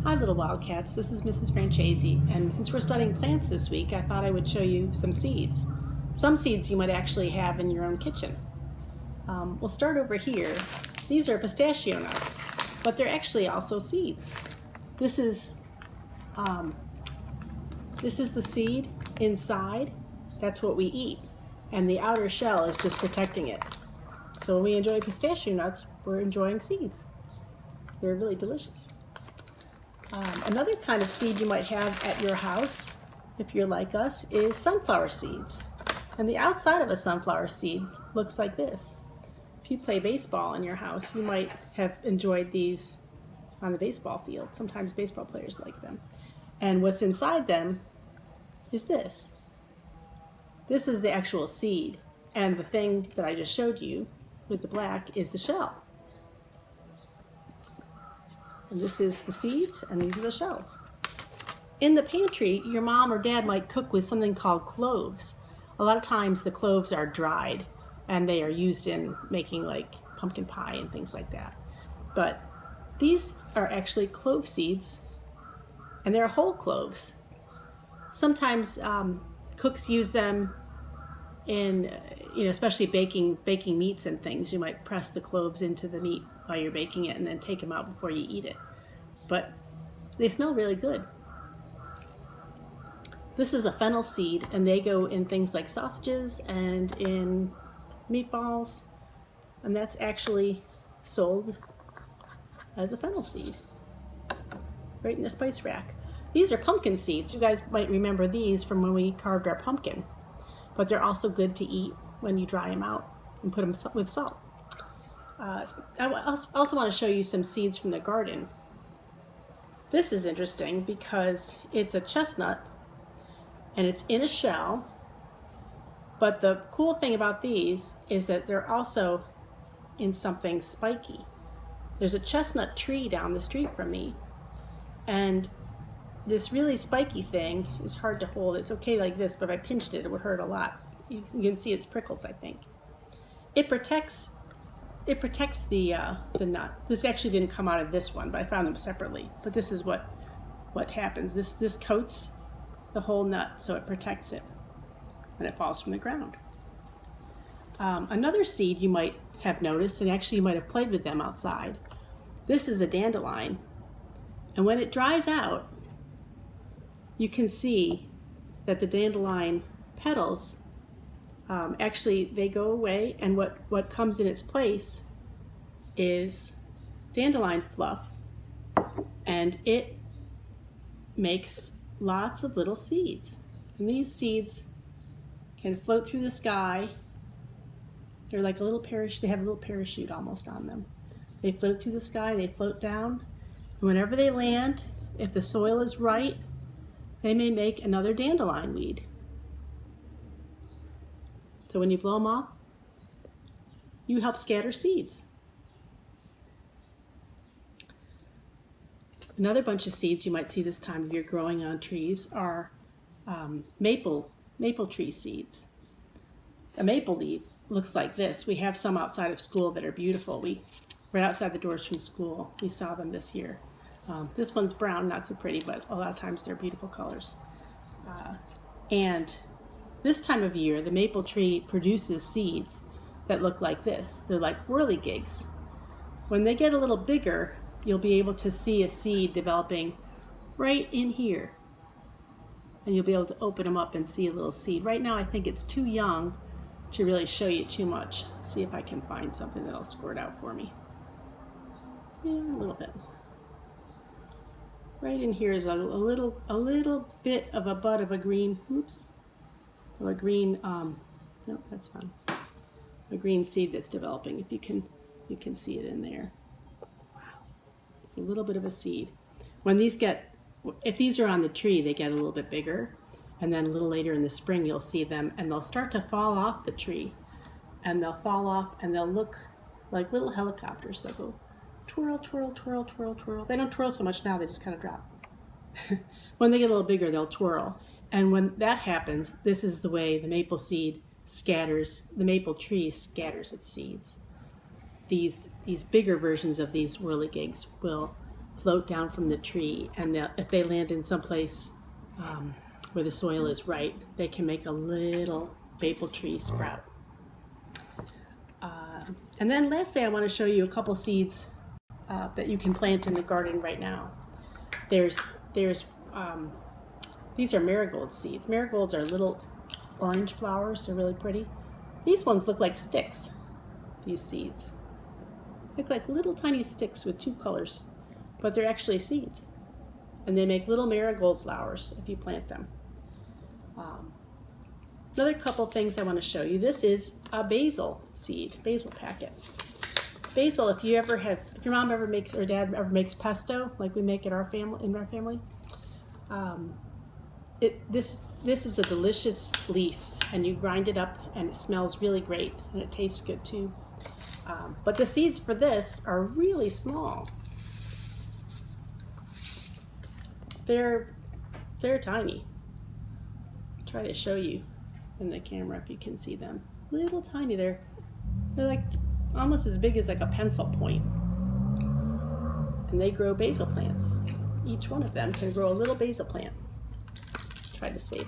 Hi little wildcats, this is Mrs. Francesi, and since we're studying plants this week, I thought I would show you some seeds. Some seeds you might actually have in your own kitchen. We'll start over here. These are pistachio nuts, but they're actually also seeds. This is the seed inside. That's what we eat, and the outer shell is just protecting it. So when we enjoy pistachio nuts, we're enjoying seeds. They're really delicious. Another kind of seed you might have at your house, if you're like us, is sunflower seeds. And the outside of a sunflower seed looks like this. If you play baseball in your house, you might have enjoyed these on the baseball field. Sometimes baseball players like them. And what's inside them is this. This is the actual seed. And the thing that I just showed you with the black is the shell. And this is the seeds, and these are the shells. In the pantry, your mom or dad might cook with something called cloves. A lot of times the cloves are dried, and they are used in making like pumpkin pie and things like that. But these are actually clove seeds, and they're whole cloves. Sometimes cooks use them in, especially baking meats and things. You might press the cloves into the meat while you're baking it and then take them out before you eat it. But they smell really good. This is a fennel seed, and they go in things like sausages and in meatballs, and that's actually sold as a fennel seed right in the spice rack. These are pumpkin seeds. You guys might remember these from when we carved our pumpkin, but they're also good to eat when you dry them out and put them with salt. I also want to show you some seeds from the garden. This is interesting because it's a chestnut and it's in a shell, but the cool thing about these is that they're also in something spiky. There's a chestnut tree down the street from me, and this really spiky thing is hard to hold. It's okay like this, but if I pinched it, it would hurt a lot. You can see its prickles, I think. It protects the nut. This actually didn't come out of this one, but I found them separately. But this is what happens. This coats the whole nut, so it protects it when it falls from the ground. Another seed you might have noticed, and actually you might have played with them outside. This is a dandelion, and when it dries out, you can see that the dandelion petals actually they go away, and what comes in its place is dandelion fluff, and it makes lots of little seeds. And these seeds can float through the sky. They're like a little parachute. They have a little parachute almost on them. They float through the sky, they float down, and whenever they land, if the soil is right, they may make another dandelion weed. So when you blow them off, you help scatter seeds. Another bunch of seeds you might see this time of year growing on trees are maple tree seeds. A maple leaf looks like this. We have some outside of school that are beautiful. Right outside the doors from school, we saw them this year. This one's brown, not so pretty, but a lot of times they're beautiful colors. And this time of year, the maple tree produces seeds that look like this. They're like whirligigs. When they get a little bigger, you'll be able to see a seed developing right in here. And you'll be able to open them up and see a little seed. Right now, I think it's too young to really show you too much. See if I can find something that'll squirt out for me. Yeah, a little bit. Right in here is a little bit of a bud of a green, or a green, no, that's fine. A green seed that's developing. If you can see it in there. Wow, it's a little bit of a seed. If these are on the tree, they get a little bit bigger, and then a little later in the spring, you'll see them, and they'll start to fall off the tree, and they'll fall off, and they'll look like little helicopters. They'll go twirl, twirl, twirl, twirl, twirl. They don't twirl so much now, they just kind of drop. When they get a little bigger, they'll twirl. And when that happens, this is the way the maple tree scatters its seeds. These bigger versions of these whirligigs will float down from the tree, and if they land in some place where the soil is right, they can make a little maple tree sprout. And then lastly, I want to show you a couple seeds that you can plant in the garden right now. These are marigold seeds. Marigolds are little orange flowers. They're really pretty. These ones look like sticks, these seeds. Look like little tiny sticks with two colors, but they're actually seeds. And they make little marigold flowers if you plant them. Another couple things I want to show you. This is a basil seed, basil packet. Basil, if your mom ever makes or dad ever makes pesto, like we make in our family, this is a delicious leaf, and you grind it up, and it smells really great, and it tastes good too. But the seeds for this are really small. They're tiny. I'll try to show you in the camera if you can see them. Little tiny. They're like almost as big as like a pencil point. And they grow basil plants. Each one of them can grow a little basil plant. Try to save